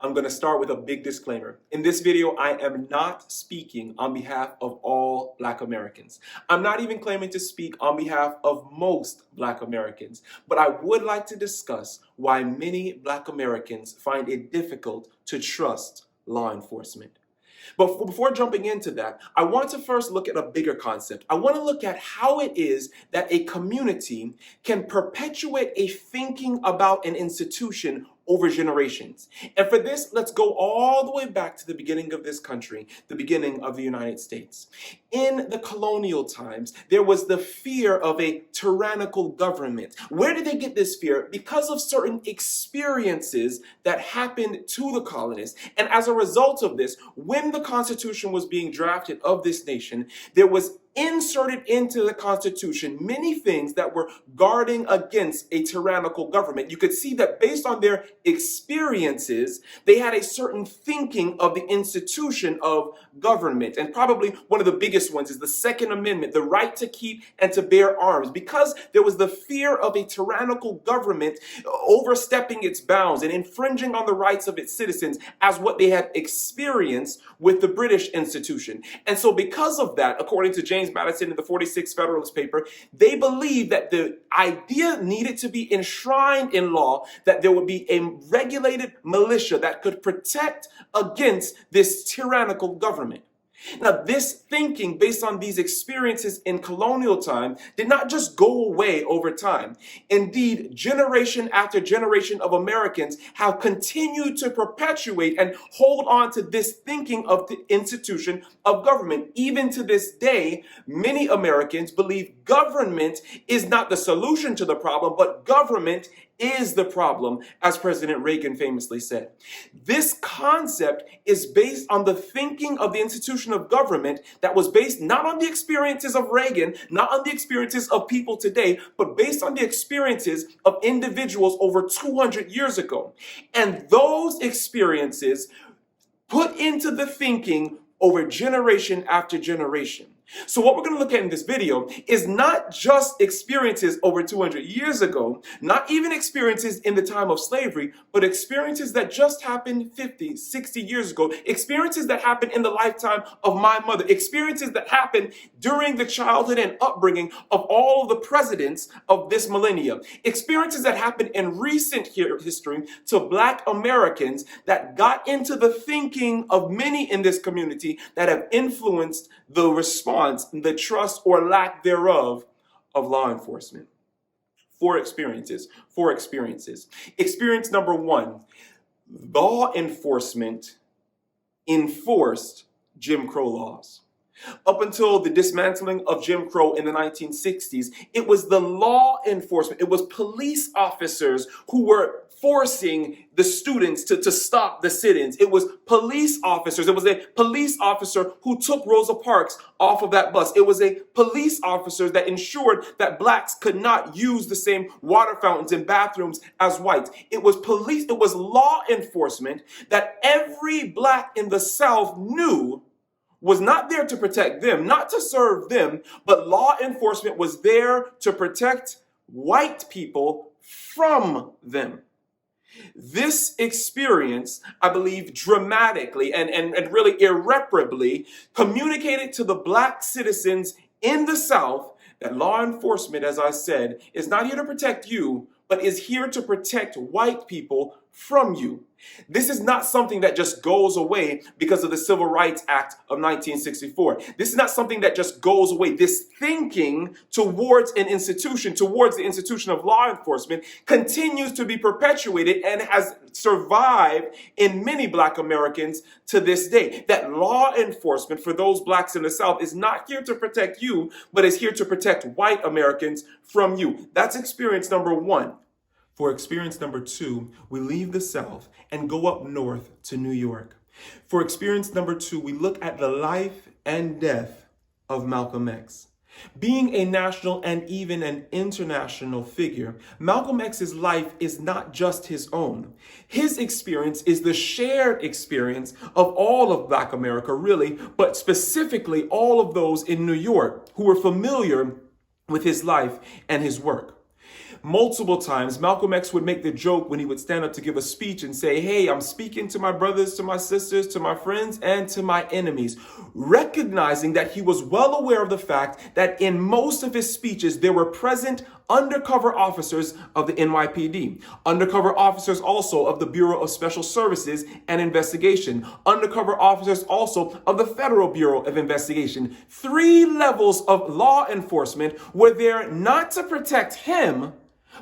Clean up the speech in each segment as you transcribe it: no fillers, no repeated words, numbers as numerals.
I'm going to start with a big disclaimer. In this video, I am not speaking on behalf of all Black Americans. I'm not even claiming to speak on behalf of most Black Americans, but I would like to discuss why many Black Americans find it difficult to trust law enforcement. But before jumping into that, I want to first look at a bigger concept. I want to look at how it is that a community can perpetuate a thinking about an institution over generations. And for this, let's go all the way back to the beginning of this country, the beginning of the United States. In the colonial times, there was the fear of a tyrannical government. Where did they get this fear? Because of certain experiences that happened to the colonists. And as a result of this, when the Constitution was being drafted of this nation, there was inserted into the Constitution many things that were guarding against a tyrannical government. You could see that based on their experiences, they had a certain thinking of the institution of government. And probably one of the biggest ones is the Second Amendment, the right to keep and to bear arms. Because there was the fear of a tyrannical government overstepping its bounds and infringing on the rights of its citizens as what they had experienced with the British institution. And so because of that, according to James Madison in the 46th Federalist paper, they believed that the idea needed to be enshrined in law, that there would be a regulated militia that could protect against this tyrannical government. Now, this thinking based on these experiences in colonial time did not just go away over time. Indeed, generation after generation of Americans have continued to perpetuate and hold on to this thinking of the institution of government. Even to this day, many Americans believe government is not the solution to the problem, but government is the problem, as President Reagan famously said. This concept is based on the thinking of the institution of government that was based not on the experiences of Reagan, not on the experiences of people today, but based on the experiences of individuals over 200 years ago. And those experiences put into the thinking over generation after generation. So what we're going to look at in this video is not just experiences over 200 years ago, not even experiences in the time of slavery, but experiences that just happened 50, 60 years ago, experiences that happened in the lifetime of my mother, experiences that happened during the childhood and upbringing of all of the presidents of this millennium, experiences that happened in recent history to Black Americans that got into the thinking of many in this community that have influenced the response, the trust or lack thereof of law enforcement. Four experiences. Experience number one, law enforcement enforced Jim Crow laws. Up until the dismantling of Jim Crow in the 1960s, it was the law enforcement, it was police officers who were forcing the students to stop the sit-ins. It was police officers. It was a police officer who took Rosa Parks off of that bus. It was a police officer that ensured that Blacks could not use the same water fountains and bathrooms as whites. It was law enforcement that every Black in the South knew was not there to protect them, not to serve them, but law enforcement was there to protect white people from them. This experience, I believe, dramatically and really irreparably communicated to the Black citizens in the South that law enforcement, as I said, is not here to protect you, but is here to protect white people from you. This is not something that just goes away because of the Civil Rights Act of 1964. This is not something that just goes away. This thinking towards an institution, towards the institution of law enforcement, continues to be perpetuated and has survived in many Black Americans to this day. That law enforcement for those Blacks in the South is not here to protect you, but is here to protect white Americans from you. That's experience number one. For experience number two, we leave the South and go up north to New York. For experience number two, we look at the life and death of Malcolm X. Being a national and even an international figure, Malcolm X's life is not just his own. His experience is the shared experience of all of Black America, really, but specifically all of those in New York who were familiar with his life and his work. Multiple times, Malcolm X would make the joke when he would stand up to give a speech and say, hey, I'm speaking to my brothers, to my sisters, to my friends, and to my enemies, recognizing that he was well aware of the fact that in most of his speeches, there were present undercover officers of the NYPD, undercover officers also of the Bureau of Special Services and Investigation, undercover officers also of the Federal Bureau of Investigation. 3 levels of law enforcement were there not to protect him,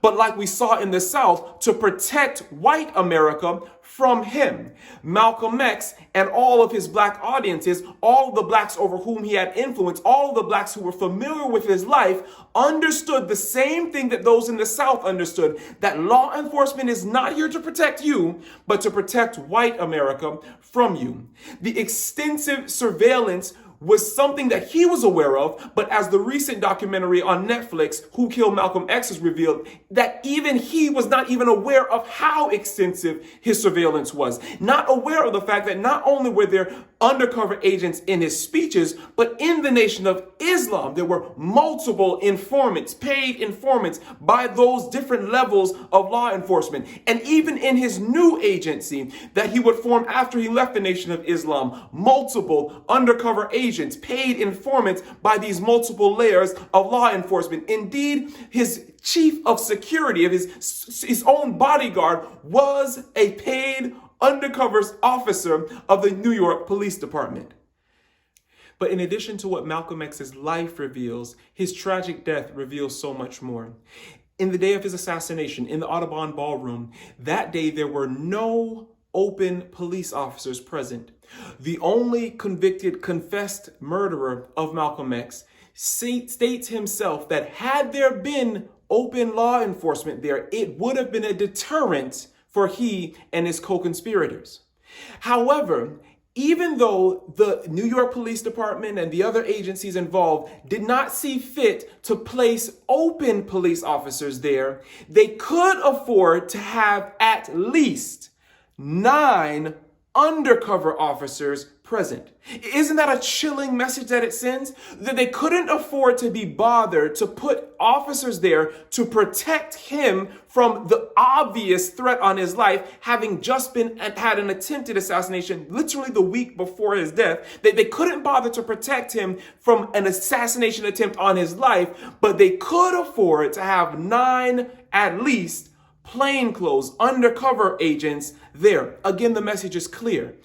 but like we saw in the South, to protect white America from him. Malcolm X and all of his black audiences, all the blacks over whom he had influence, all the blacks who were familiar with his life, understood the same thing that those in the South understood, that law enforcement is not here to protect you, but to protect white America from you. The extensive surveillance was something that he was aware of, but as the recent documentary on Netflix, Who Killed Malcolm X, has revealed, that even he was not even aware of how extensive his surveillance was. Not aware of the fact that not only were there undercover agents in his speeches, but in the Nation of Islam, there were multiple informants, paid informants by those different levels of law enforcement. And even in his new agency that he would form after he left the Nation of Islam, multiple undercover agents, paid informants by these multiple layers of law enforcement. Indeed, his chief of security of his own bodyguard was a paid undercover officer of the New York Police Department. But in addition to what Malcolm X's life reveals, his tragic death reveals so much more. In the day of his assassination in the Audubon Ballroom, that day there were no open police officers present. The only convicted, confessed murderer of Malcolm X states himself that had there been open law enforcement there, it would have been a deterrent for he and his co-conspirators. However, even though the New York Police Department and the other agencies involved did not see fit to place open police officers there, they could afford to have at least 9 undercover officers present. Isn't that a chilling message that it sends? That they couldn't afford to be bothered to put officers there to protect him from the obvious threat on his life, having just had an attempted assassination literally the week before his death. They couldn't bother to protect him from an assassination attempt on his life, but they could afford to have 9 at least plainclothes undercover agents there. Again, the message is clear.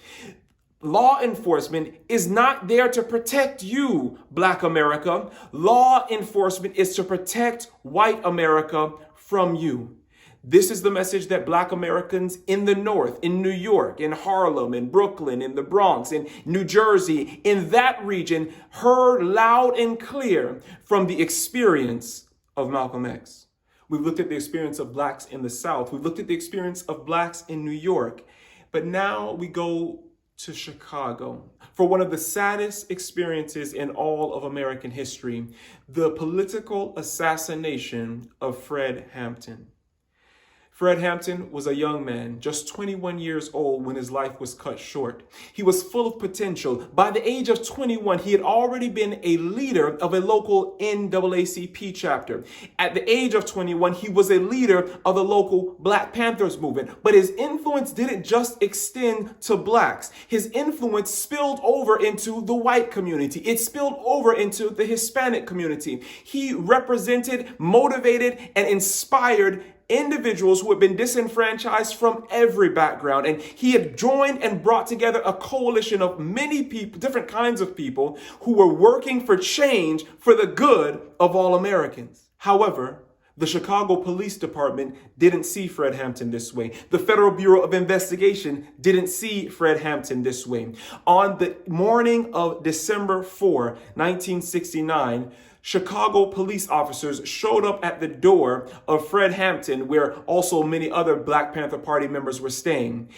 Law enforcement is not there to protect you, Black America. Law enforcement is to protect white America from you. This is the message that Black Americans in the North, in New York, in Harlem, in Brooklyn, in the Bronx, in New Jersey, in that region, heard loud and clear from the experience of Malcolm X. We've looked at the experience of blacks in the South. We've looked at the experience of blacks in New York. But now we go to Chicago for one of the saddest experiences in all of American history, the political assassination of Fred Hampton. Fred Hampton was a young man, just 21 years old when his life was cut short. He was full of potential. By the age of 21, he had already been a leader of a local NAACP chapter. At the age of 21, he was a leader of the local Black Panthers movement. But his influence didn't just extend to blacks. His influence spilled over into the white community. It spilled over into the Hispanic community. He represented, motivated, and inspired individuals who had been disenfranchised from every background. And he had joined and brought together a coalition of many people, different kinds of people who were working for change for the good of all Americans. However, the Chicago Police Department didn't see Fred Hampton this way. The Federal Bureau of Investigation didn't see Fred Hampton this way. On the morning of December 4, 1969, Chicago police officers showed up at the door of Fred Hampton, where also many other Black Panther Party members were staying.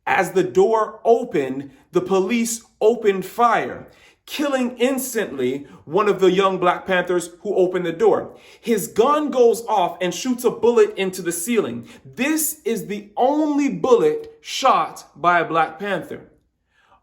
As the door opened, the police opened fire, killing instantly one of the young Black Panthers who opened the door. His gun goes off and shoots a bullet into the ceiling. This is the only bullet shot by a Black Panther.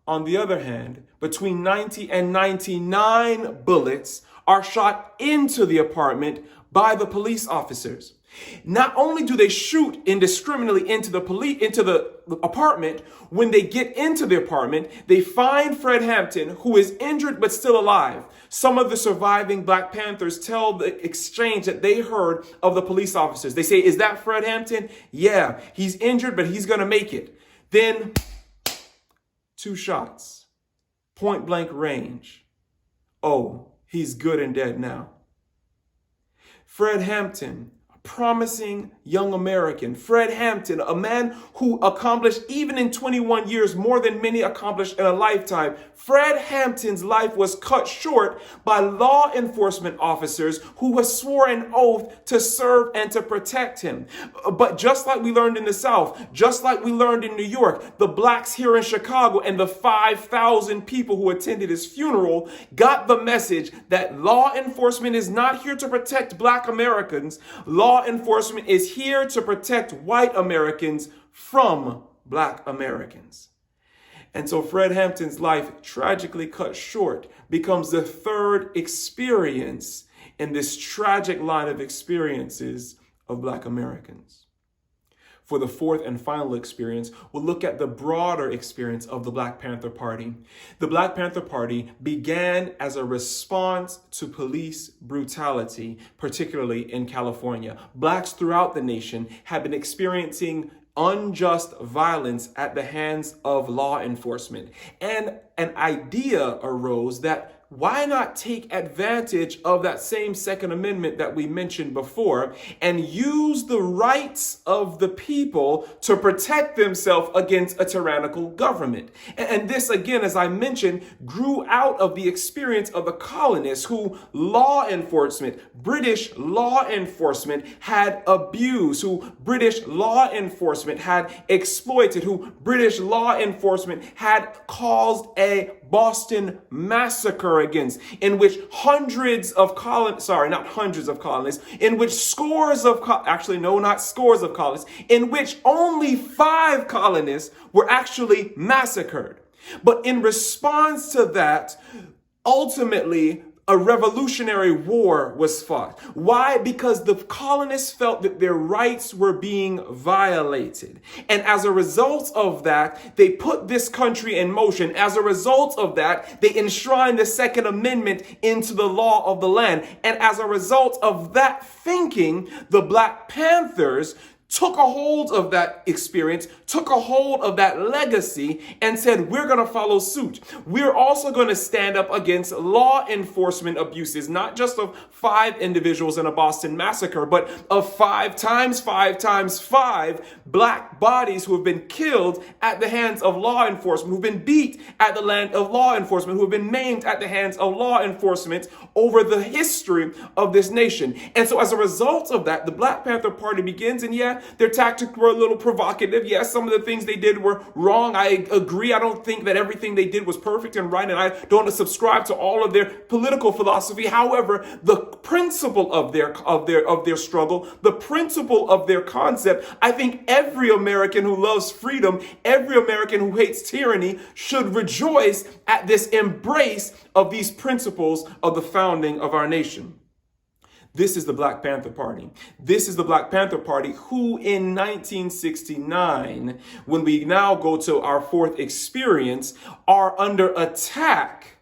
On the other hand, between 90 and 99 bullets are shot into the apartment by the police officers. Not only do they shoot indiscriminately into the apartment, when they get into the apartment, they find Fred Hampton, who is injured but still alive. Some of the surviving Black Panthers tell the exchange that they heard of the police officers. They say, "Is that Fred Hampton?" "Yeah, he's injured, but he's going to make it." Then 2 shots, point blank range. Oh, he's good and dead now. Fred Hampton, promising young American. Fred Hampton, a man who accomplished, even in 21 years, more than many accomplished in a lifetime. Fred Hampton's life was cut short by law enforcement officers who had swore an oath to serve and to protect him. But just like we learned in the South, just like we learned in New York, the blacks here in Chicago and the 5,000 people who attended his funeral got the message that law enforcement is not here to protect Black Americans. Law enforcement is here to protect white Americans from Black Americans. And so Fred Hampton's life, tragically cut short, becomes the 3rd experience in this tragic line of experiences of Black Americans. For the 4th and final experience, we'll look at the broader experience of the Black Panther Party. The Black Panther Party began as a response to police brutality, particularly in California. Blacks throughout the nation have been experiencing unjust violence at the hands of law enforcement. And an idea arose that why not take advantage of that same Second Amendment that we mentioned before and use the rights of the people to protect themselves against a tyrannical government? And this, again, as I mentioned, grew out of the experience of the colonists who law enforcement, British law enforcement had abused, who British law enforcement had exploited, who British law enforcement had caused a Boston Massacre against, in which hundreds of colonists, in which scores of, not scores of colonists, in which only 5 colonists were actually massacred. But in response to that, ultimately, a revolutionary war was fought. Why? Because the colonists felt that their rights were being violated. And as a result of that, they put this country in motion. As a result of that, they enshrined the Second Amendment into the law of the land. And as a result of that thinking, the Black Panthers took a hold of that experience, took a hold of that legacy, and said, we're going to follow suit. We're also going to stand up against law enforcement abuses, not just of 5 individuals in a Boston massacre, but of 5 times 5 times 5 Black bodies who have been killed at the hands of law enforcement, who've been beat at the hand of law enforcement, who have been maimed at the hands of law enforcement over the history of this nation. And so as a result of that, the Black Panther Party begins, and their tactics were a little provocative. Yes, some of the things they did were wrong. I agree. I don't think that everything they did was perfect and right, and I don't subscribe to all of their political philosophy. However, the principle of their struggle, the principle of their concept, I think every American who loves freedom, every American who hates tyranny should rejoice at this embrace of these principles of the founding of our nation. This is the Black Panther Party. This is the Black Panther Party who in 1969, when we now go to our 4th experience, are under attack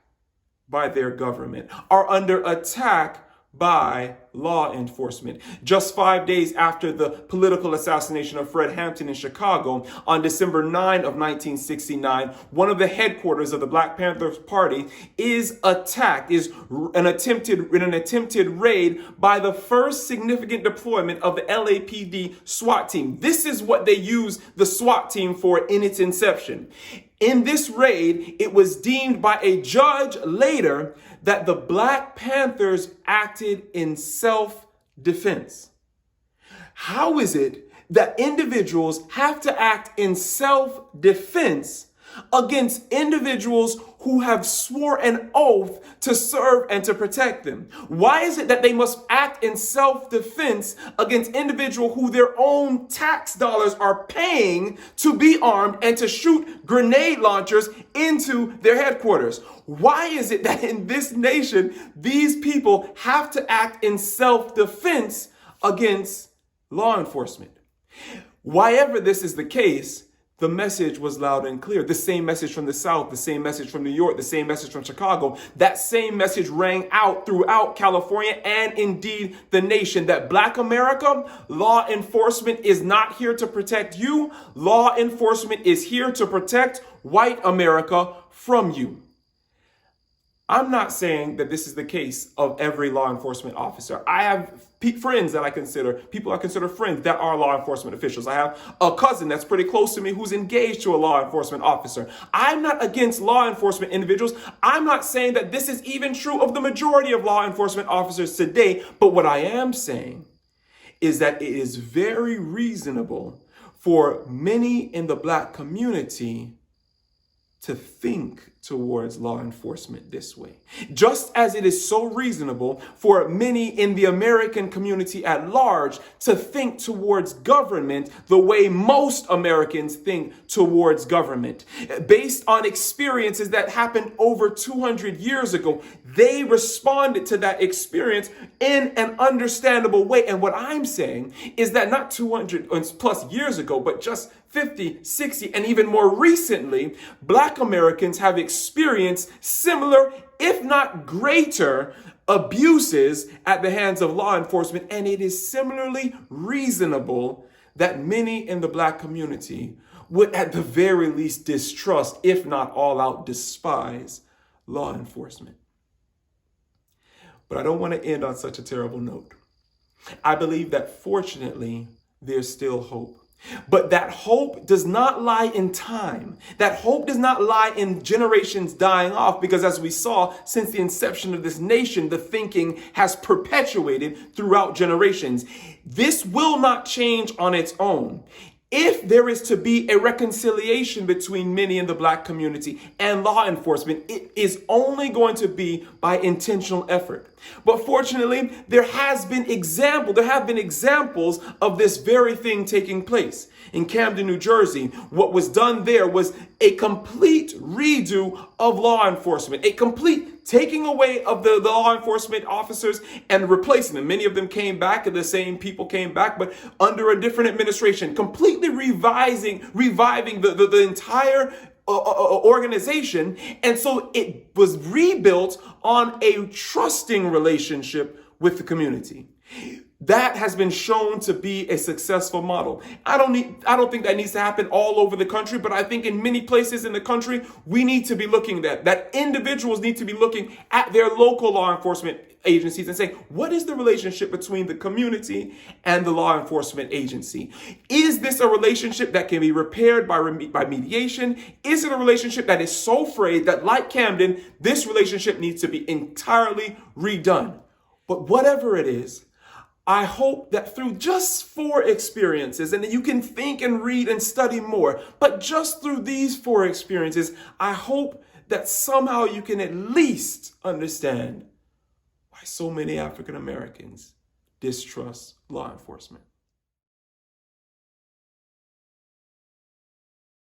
by their government, are under attack by law enforcement. Just 5 days after the political assassination of Fred Hampton in Chicago, on December 9 of 1969, one of the headquarters of the Black Panther Party is attacked, is an attempted raid by the first significant deployment of the LAPD SWAT team. This is what they used the SWAT team for in its inception. In this raid, it was deemed by a judge later that the Black Panthers acted in self-defense. How is it that individuals have to act in self-defense against individuals who have swore an oath to serve and to protect them? Why is it that they must act in self-defense against individuals who their own tax dollars are paying to be armed and to shoot grenade launchers into their headquarters? Why is it that in this nation, these people have to act in self-defense against law enforcement. Why ever this is the case, the message was loud and clear. The same message from the South, the same message from New York, the same message from Chicago. That same message rang out throughout California and indeed the nation, that Black America, law enforcement is not here to protect you. Law enforcement is here to protect white America from you. I'm not saying that this is the case of every law enforcement officer. I have friends that people I consider friends that are law enforcement officials. I have a cousin that's pretty close to me who's engaged to a law enforcement officer. I'm not against law enforcement individuals. I'm not saying that this is even true of the majority of law enforcement officers today. But what I am saying is that it is very reasonable for many in the Black community to think towards law enforcement this way. Just as it is so reasonable for many in the American community at large to think towards government the way most Americans think towards government. Based on experiences that happened over 200 years ago, they responded to that experience in an understandable way. And what I'm saying is that not 200 plus years ago, but just 50, 60, and even more recently, Black Americans have experienced similar, if not greater, abuses at the hands of law enforcement. And it is similarly reasonable that many in the Black community would at the very least distrust, if not all out despise, law enforcement. But I don't want to end on such a terrible note. I believe that fortunately, there's still hope. But that hope does not lie in time. That hope does not lie in generations dying off, because as we saw since the inception of this nation, the thinking has perpetuated throughout generations. This will not change on its own. If there is to be a reconciliation between many in the Black community and law enforcement, it is only going to be by intentional effort. But fortunately, there have been examples of this very thing taking place. In Camden, New Jersey, what was done there was a complete redo of law enforcement, a complete taking away of the law enforcement officers and replacing them. Many of them came back, and the same people came back, but under a different administration, completely reviving the entire organization. And so it was rebuilt on a trusting relationship with the community. That has been shown to be a successful model. I don't think that needs to happen all over the country, but I think in many places in the country, we need to be looking at that individuals need to be looking at their local law enforcement agencies and say, what is the relationship between the community and the law enforcement agency? Is this a relationship that can be repaired by mediation? Is it a relationship that is so frayed that, like Camden, this relationship needs to be entirely redone? But whatever it is, I hope that through just 4 experiences, and that you can think and read and study more, but just through these 4 experiences, I hope that somehow you can at least understand why so many African Americans distrust law enforcement.